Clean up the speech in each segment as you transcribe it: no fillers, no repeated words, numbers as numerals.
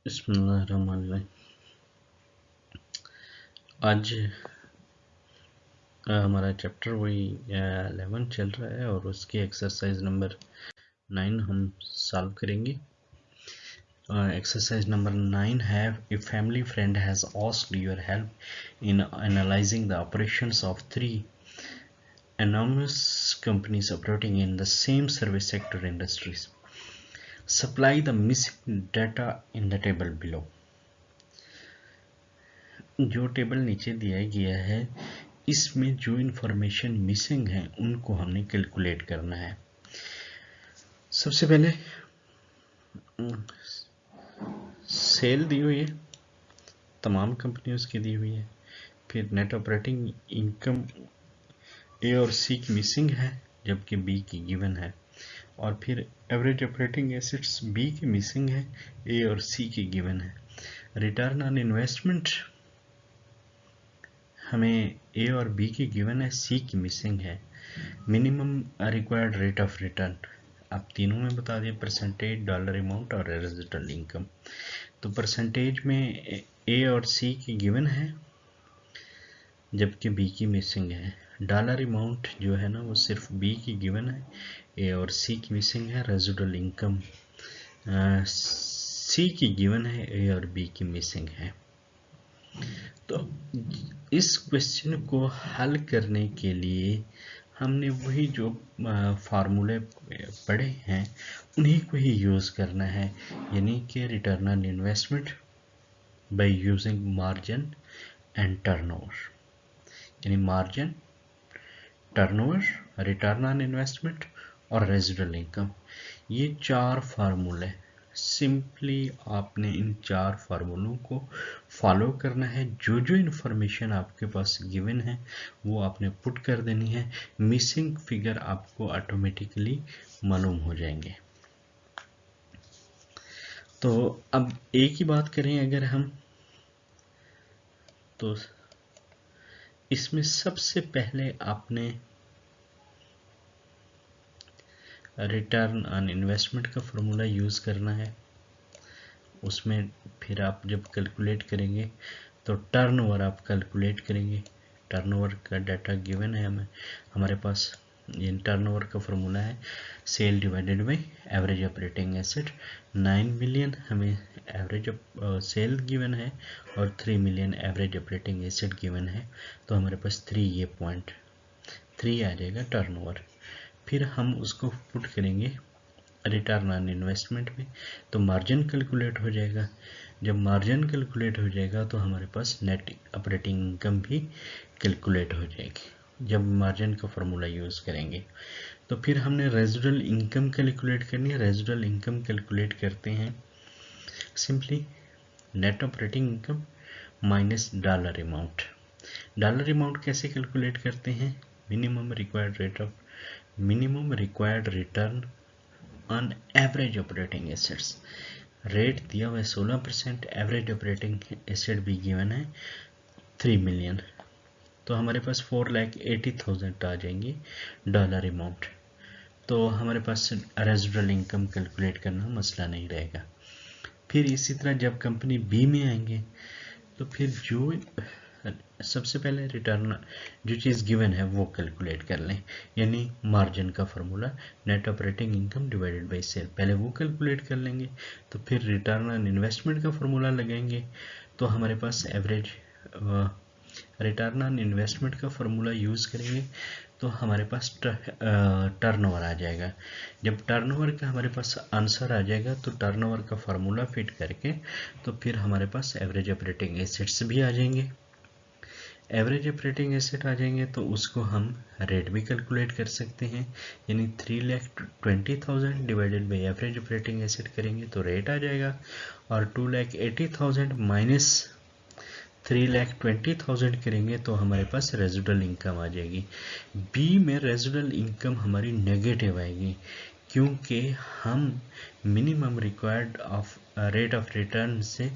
बिस्मिल्लाहिर्रहमानिर्रहीम। आज हमारा चैप्टर वही 11 चल रहा है और उसकी एक्सरसाइज नंबर 9 हम सॉल्व करेंगे। एक्सरसाइज नंबर 9 है, a family friend has asked your help in analysing the operations of 3 enormous companies operating in the same service sector industries. Supply the missing data in the table below. जो table नीचे दिया गया है इसमें जो information missing है उनको हमने कैलकुलेट करना है। सबसे पहले सेल दी हुई है, तमाम कंपनियों की दी हुई है। फिर नेट ऑपरेटिंग इनकम ए और सी की मिसिंग है जबकि बी की गिवन है। और फिर एवरेज ऑपरेटिंग एसेट्स बी की मिसिंग है, ए और सी की गिवन है। रिटर्न ऑन इन्वेस्टमेंट हमें ए और बी की गिवन है, सी की मिसिंग है। Minimum required rate of return आप तीनों में बता दिए, परसेंटेज, डॉलर अमाउंट और रेजिडुअल इनकम। तो परसेंटेज में ए और सी की गिवन है जबकि बी की मिसिंग है। डॉलर अमाउंट जो है ना वो सिर्फ बी की गिवन है, ए और सी की मिसिंग है। रेजिडुअल इनकम सी की गिवन है, ए और बी की मिसिंग है। तो इस क्वेश्चन को हल करने के लिए हमने वही जो फार्मूले पढ़े हैं उन्हीं को ही यूज़ करना है, यानी कि return on investment by using margin and turnover, यानी margin, turnover, return on investment और रेजिडुअल इनकम। ये चार फार्मूले, सिंपली आपने इन चार फार्मूलों को फॉलो करना है। जो जो इन्फॉर्मेशन आपके पास गिवन है वो आपने पुट कर देनी है। मिसिंग फिगर आपको ऑटोमेटिकली मालूम हो जाएंगे। तो अब एक ही बात करें अगर हम, तो इसमें सबसे पहले आपने रिटर्न ऑन इन्वेस्टमेंट का फॉर्मूला यूज़ करना है। उसमें फिर आप जब कैलकुलेट करेंगे तो टर्नओवर आप कैलकुलेट करेंगे। टर्नओवर का डाटा गिवन है हमें, हमारे पास ये टर्नओवर का फॉर्मूला है sale divided by average operating asset. 9 million हमें एवरेज सेल गिवन है और 3 million average operating asset given है। तो हमारे पास 3 ये पॉइंट 3 आ जाएगा टर्नओवर। फिर हम उसको पुट करेंगे रिटर्न ऑन इन्वेस्टमेंट में, तो मार्जिन कैलकुलेट हो जाएगा। जब मार्जिन कैलकुलेट हो जाएगा तो हमारे पास नेट ऑपरेटिंग इनकम भी कैलकुलेट हो जाएगी जब मार्जिन का फॉर्मूला यूज़ करेंगे। तो फिर हमने रेजिडुअल इनकम कैलकुलेट करनी है। रेजिडुअल इनकम कैलकुलेट करते हैं simply net operating income minus dollar amount. Dollar amount कैसे कैलकुलेट करते हैं? Minimum required return on average operating assets. Rate दिया हुआ है 16%, एवरेज ऑपरेटिंग एसेट भी गिवन है 3 मिलियन। तो हमारे पास 4,80,000 आ जाएंगे डॉलर अमाउंट। तो हमारे पास रेजिडुअल इनकम कैलकुलेट करना मसला नहीं रहेगा। फिर इसी तरह जब कंपनी बी में आएंगे तो फिर जो सबसे पहले रिटर्न जो चीज़ गिवन है वो कैलकुलेट कर लें, यानी मार्जिन का formula net operating income divided by sale, पहले वो कैलकुलेट कर लेंगे। तो फिर रिटर्न ऑन इन्वेस्टमेंट का फॉर्मूला लगाएंगे तो हमारे पास एवरेज रिटर्न ऑन इन्वेस्टमेंट का फॉर्मूला यूज़ करेंगे तो हमारे पास टर्नओवर आ जाएगा। जब टर्नओवर का हमारे पास आंसर आ जाएगा तो टर्नओवर का फार्मूला फिट करके तो फिर हमारे पास एवरेज ऑपरेटिंग एसेट्स भी आ जाएंगे। एवरेज ऑपरेटिंग एसेट आ जाएंगे तो उसको हम रेट भी कैलकुलेट कर सकते हैं, यानी 3,20,000 divided by average operating asset करेंगे तो रेट आ जाएगा। और 2,80,000 माइनस 3,20,000 करेंगे तो हमारे पास रेजिडुअल इनकम आ जाएगी। बी में रेजिडुअल इनकम हमारी नेगेटिव आएगी क्योंकि हम minimum required rate of return से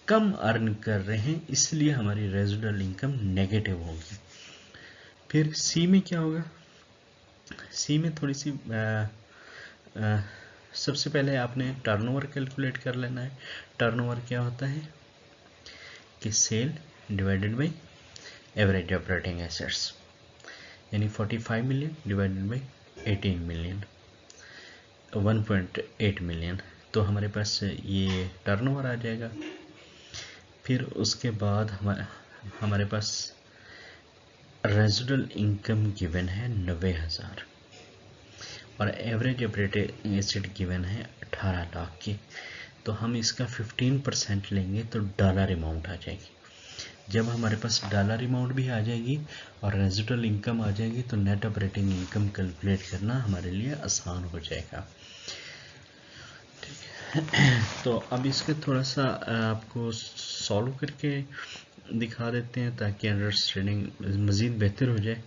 कम अर्न कर रहे हैं, इसलिए हमारी रेजिडुअल इनकम नेगेटिव होगी। फिर सी में क्या होगा? सी में थोड़ी सी सबसे पहले आपने टर्नओवर कैलकुलेट कर लेना है। टर्नओवर क्या होता है कि sale divided by average operating assets, यानी 45 million divided by 18 million, 1.8 million. तो हमारे पास ये टर्नओवर आ जाएगा। फिर उसके बाद हमारे पास रेजिडुअल इनकम गिवन है 90,000 और एवरेज ऑपरेटिंग एसेट गिवन है 18 लाख की। तो हम इसका 15% लेंगे तो डॉलर अमाउंट आ जाएगी। जब हमारे पास डॉलर अमाउंट भी आ जाएगी और रेजिडुअल इनकम आ जाएगी तो नेट ऑपरेटिंग इनकम कैलकुलेट करना हमारे लिए आसान हो जाएगा। ठीक है, तो अब इसके थोड़ा सा आपको सॉल्व करके दिखा देते हैं ताकि अंडरस्टैंडिंग मज़ीद बेहतर हो जाए।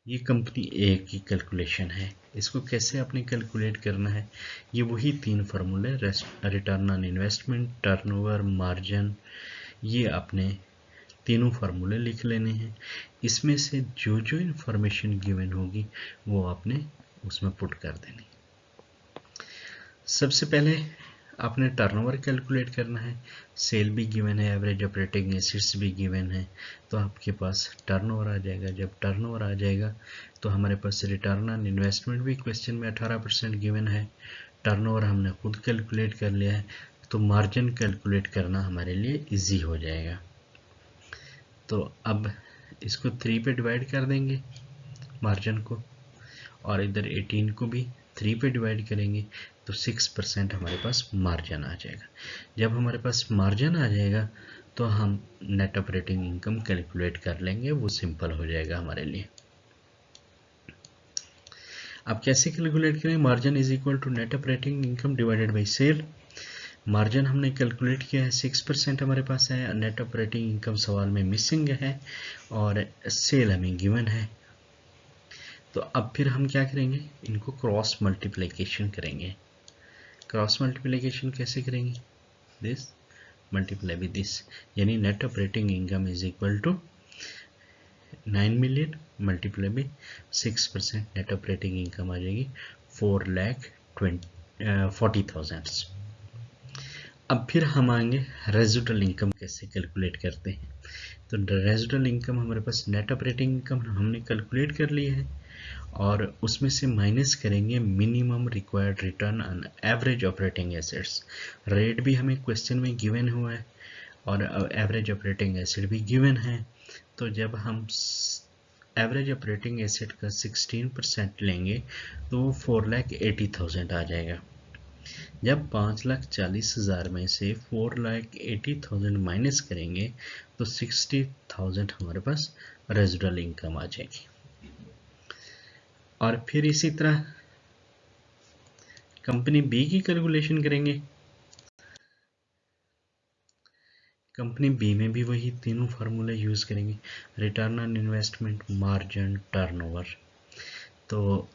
ये कंपनी ए की कैलकुलेशन है, इसको कैसे आपने कैलकुलेट करना है, ये वही 3 फार्मूले return on investment, turnover, margin, ये आपने तीनों फार्मूले लिख लेने हैं। इसमें से जो जो इन्फॉर्मेशन गिवन होगी वो आपने उसमें पुट कर देनी। सबसे पहले आपने टर्नओवर कैलकुलेट करना है, सेल भी गिवन है, एवरेज ऑपरेटिंग एसेट्स भी गिवन है, तो आपके पास टर्नओवर आ जाएगा। जब टर्नओवर आ जाएगा तो हमारे पास रिटर्न ऑन इन्वेस्टमेंट भी क्वेश्चन में 18% गिवन है, टर्नओवर हमने खुद कैलकुलेट कर लिया है, तो मार्जिन कैलकुलेट करना हमारे लिए इजी हो जाएगा। तो अब इसको 3 पे डिवाइड कर देंगे मार्जिन को, और इधर 18 को भी 3 पे डिवाइड करेंगे तो 6% हमारे पास मार्जिन आ जाएगा। जब हमारे पास मार्जिन आ जाएगा तो हम नेट ऑपरेटिंग इनकम कैलकुलेट कर लेंगे, वो सिंपल हो जाएगा हमारे लिए। अब कैसे कैलकुलेट करें? Margin is equal to net operating income divided by sale. Margin हमने कैलकुलेट किया है 6% हमारे पास है, नेट ऑपरेटिंग इनकम सवाल में मिसिंग है और सेल हमें गिवन है। तो अब फिर हम क्या करेंगे, इनको क्रॉस मल्टीप्लिकेशन करेंगे। क्रॉस मल्टीप्लिकेशन कैसे करेंगे? दिस मल्टीप्लाई विद दिस, यानी net operating income is equal to 9 million multiply by 6%, net operating income आ जाएगी 4,40,000। अब फिर हम आएंगे रेजिडुअल इनकम कैसे कैलकुलेट करते हैं। तो रेजिडुअल इनकम हमारे पास नेट ऑपरेटिंग इनकम हमने कैलकुलेट कर ली है और उसमें से माइनस करेंगे minimum required return on average operating assets. Rate भी हमें क्वेश्चन में गिवन हुआ है और एवरेज ऑपरेटिंग एसेट भी गिवन है। तो जब हम एवरेज ऑपरेटिंग एसेट का 16% लेंगे तो वो 4,80,000 आ जाएगा। जब 5,40,000 में से 4,80,000 माइनस करेंगे तो 60,000 हमारे पास रेजिडुअल इनकम आ जाएगी। और फिर इसी तरह कंपनी बी की कैलकुलेशन करेंगे। कंपनी बी में भी वही तीनों फार्मूले यूज करेंगे, return on investment, margin, turnover. तो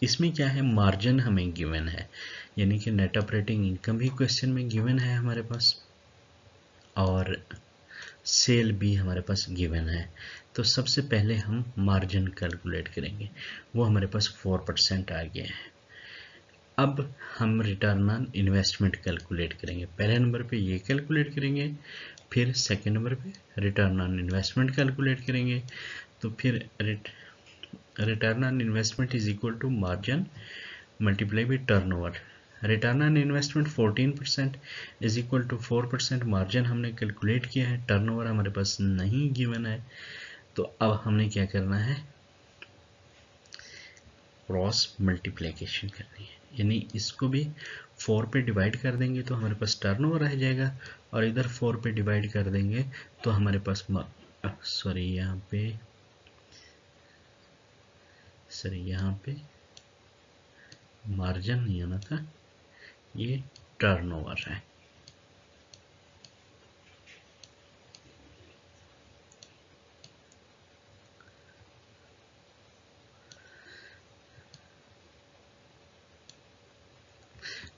इसमें क्या है, मार्जिन हमें गिवन है, यानी कि नेट ऑपरेटिंग इनकम भी क्वेश्चन में गिवन है हमारे पास और सेल भी हमारे पास गिवन है। तो सबसे पहले हम मार्जिन कैलकुलेट करेंगे, वो हमारे पास 4% आ गया है। अब हम रिटर्न ऑन इन्वेस्टमेंट कैलकुलेट करेंगे। पहले नंबर पे ये कैलकुलेट करेंगे, फिर सेकंड नंबर पे रिटर्न ऑन इन्वेस्टमेंट कैलकुलेट करेंगे। तो फिर return on investment is equal to margin multiply by turnover. Return on investment 14% is equal to 4%। Margin हमने कैलकुलेट किया है, टर्नओवर हमारे पास नहीं गिवन है। तो अब हमने क्या करना है, क्रॉस मल्टीप्लिकेशन करनी है, यानी इसको भी 4 पे डिवाइड कर देंगे तो हमारे पास टर्नओवर रह जाएगा और इधर 4 पे डिवाइड कर देंगे तो हमारे पास यहाँ पे मार्जिन नहीं आना था, ये टर्नओवर है।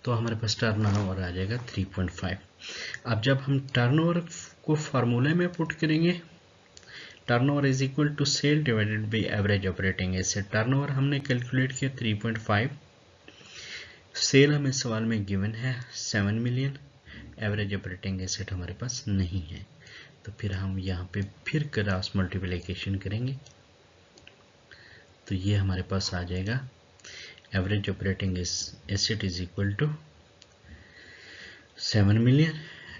तो हमारे पास टर्नओवर आ जाएगा 3.5। अब जब हम टर्नओवर को फार्मूले में पुट करेंगे turnover is equal to sale divided by average operating asset. Turnover हमने कैलकुलेट किया 3.5, सेल हमें सवाल में गिवन है 7 मिलियन, एवरेज ऑपरेटिंग एसेट हमारे पास नहीं है। तो फिर हम यहाँ पे फिर क्रॉस मल्टीप्लिकेशन करेंगे, तो ये हमारे पास आ जाएगा average operating asset is equal to 7 million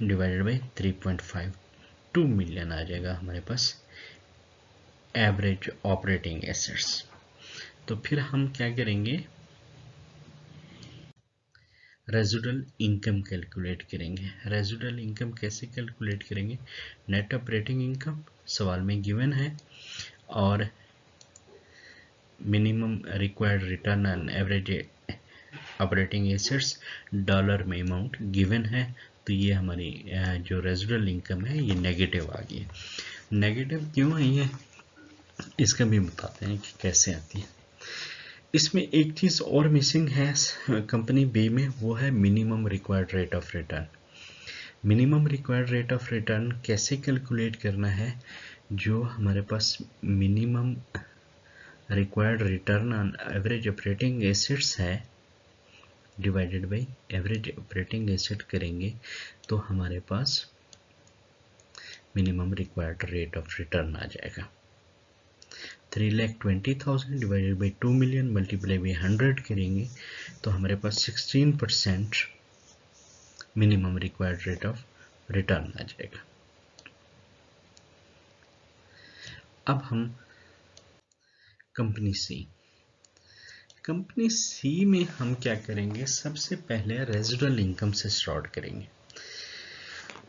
divided by 3.5, 2 million आ जाएगा हमारे पास एवरेज ऑपरेटिंग एसेट्स। तो फिर हम क्या करेंगे, रेजिडुअल इनकम कैलकुलेट करेंगे। रेजिडुअल इनकम कैसे कैलकुलेट करेंगे, नेट ऑपरेटिंग इनकम सवाल में गिवन है और minimum required return on average operating assets dollar में अमाउंट गिवन है। तो ये हमारी जो रेजिडुअल इनकम है ये नेगेटिव आ गई है। नेगेटिव क्यों आई है इसका भी बताते हैं कि कैसे आती है। इसमें एक चीज़ और मिसिंग है कंपनी बी में, वो है minimum required rate of return. Minimum required rate of return कैसे कैलकुलेट करना है, जो हमारे पास minimum required return on average operating assets है divided by average operating asset करेंगे तो हमारे पास minimum required rate of return आ जाएगा। 3,20,000 divided by 2 million multiply by 100 करेंगे तो हमारे पास 16% minimum required rate of return आ जाएगा। अब हम कंपनी सी में हम क्या करेंगे, सबसे पहले रेजिडुअल इनकम से स्टार्ट करेंगे।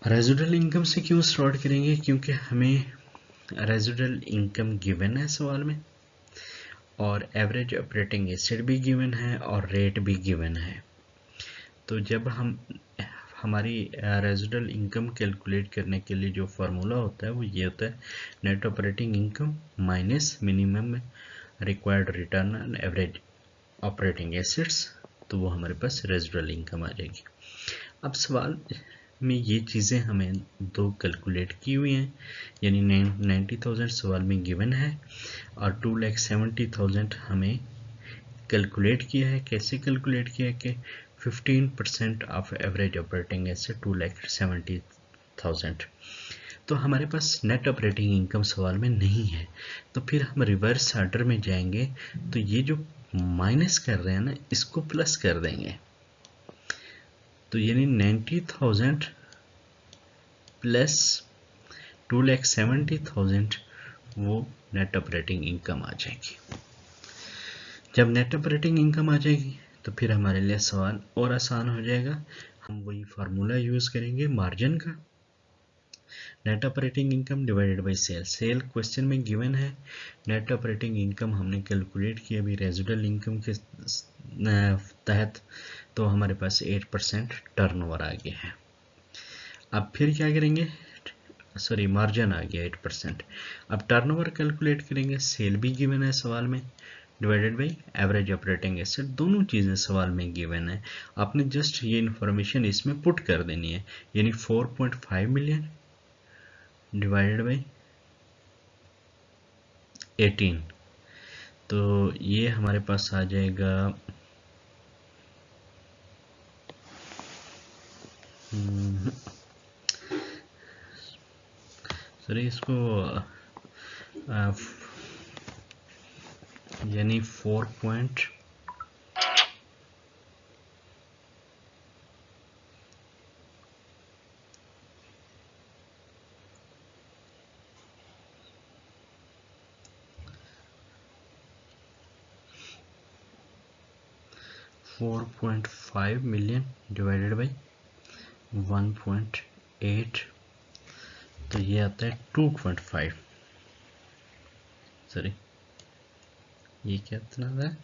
रेजिडुअल इनकम से क्यों स्टार्ट करेंगे, क्योंकि हमें रेजिडुअल इनकम गिवन है सवाल में और एवरेज ऑपरेटिंग एसेट भी गिवन है और रेट भी गिवन है। तो जब हम हमारी रेजिडुअल इनकम कैलकुलेट करने के लिए जो फार्मूला होता है वो ये होता है net operating income minus minimum required return on average operating assets, तो वो हमारे पास रेजिडुअल इनकम आ जाएगी। अब सवाल में ये चीज़ें हमें दो कैलकुलेट की हुई हैं, यानी 90,000 सवाल में गिवन है और 2,70,000 हमें कैलकुलेट किया है। कैसे कैलकुलेट किया है कि 15% ऑफ एवरेज ऑपरेटिंग एसेट 2,70,000। तो हमारे पास नेट ऑपरेटिंग इनकम सवाल में नहीं है, तो फिर हम रिवर्स ऑर्डर में जाएंगे, तो ये जो माइनस कर रहे हैं ना इसको प्लस कर देंगे, तो यानी 90,000 प्लस 2,70,000 वो नेट ऑपरेटिंग इनकम आ जाएगी। जब नेट ऑपरेटिंग इनकम आ जाएगी तो फिर हमारे लिए सवाल और आसान हो जाएगा। हम वही फार्मूला यूज़ करेंगे मार्जिन का, net operating income divided by sale. Sale question में गिवन है, नेट ऑपरेटिंग इनकम हमने कैलकुलेट किया अभी रेजिडुअल इनकम के तहत, तो हमारे पास 8% टर्नओवर आ गया है। अब फिर क्या करेंगे, सॉरी मार्जिन आ गया 8%। अब टर्नओवर कैलकुलेट करेंगे, सेल भी गिवन है सवाल में divided by average operating asset, दोनों चीज़ें सवाल में गिवन है। आपने जस्ट ये इन्फॉर्मेशन इसमें पुट कर देनी है, यानी 4.5 मिलियन डिवाइडेड बाई 18, तो ये हमारे पास आ जाएगा सॉरी इसको यानी 4.5 मिलियन डिवाइडेड बाई 1.8, तो ये आता है 2.5, सॉरी ये कितना है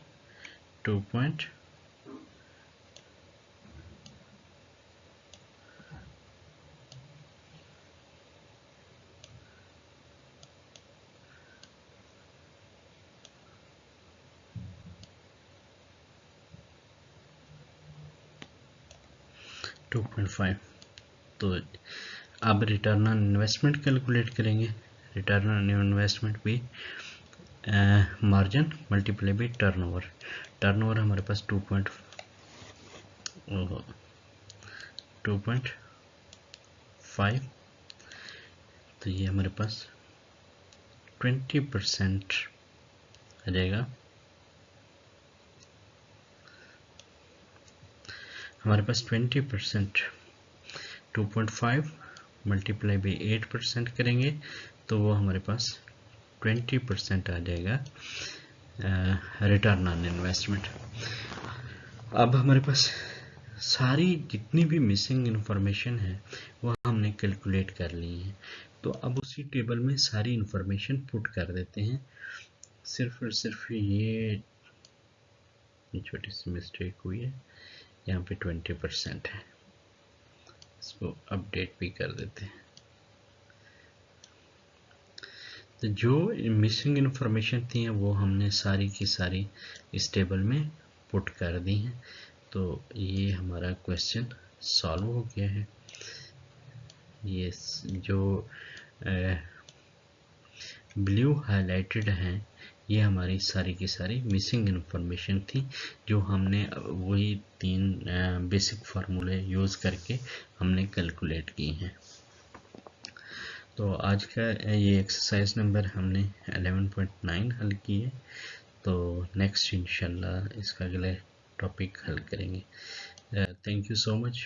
2.5, तो अब रिटर्न ऑन इन्वेस्टमेंट कैलकुलेट करेंगे। रिटर्न ऑन इन्वेस्टमेंट भी margin multiply by turnover. Turnover हमारे पास 2.5, तो ये हमारे पास 20% आ जाएगा। हमारे पास 20% 2.5 मल्टीप्लाई बाई 8% करेंगे तो वो हमारे पास 20% आ जाएगा रिटर्न ऑन इन्वेस्टमेंट। अब हमारे पास सारी जितनी भी मिसिंग इन्फॉर्मेशन है वो हमने कैलकुलेट कर ली है। तो अब उसी टेबल में सारी इन्फॉर्मेशन पुट कर देते हैं। सिर्फ और सिर्फ ये छोटी सी मिस्टेक हुई है, यहाँ पे 20% है, इसको अपडेट भी कर देते हैं। तो जो मिसिंग इन्फॉर्मेशन थी वो हमने सारी की सारी इस टेबल में पुट कर दी हैं। तो ये हमारा क्वेश्चन सॉल्व हो गया है। ये जो ब्लू हाइलाइटेड हैं ये हमारी सारी की सारी मिसिंग इन्फॉर्मेशन थी, जो हमने वही 3 बेसिक फार्मूले यूज़ करके हमने कैलकुलेट की हैं। तो आज का ये एक्सरसाइज नंबर हमने 11.9 हल की है। तो नेक्स्ट इंशाल्लाह इसका अगले टॉपिक हल करेंगे। Thank you so much.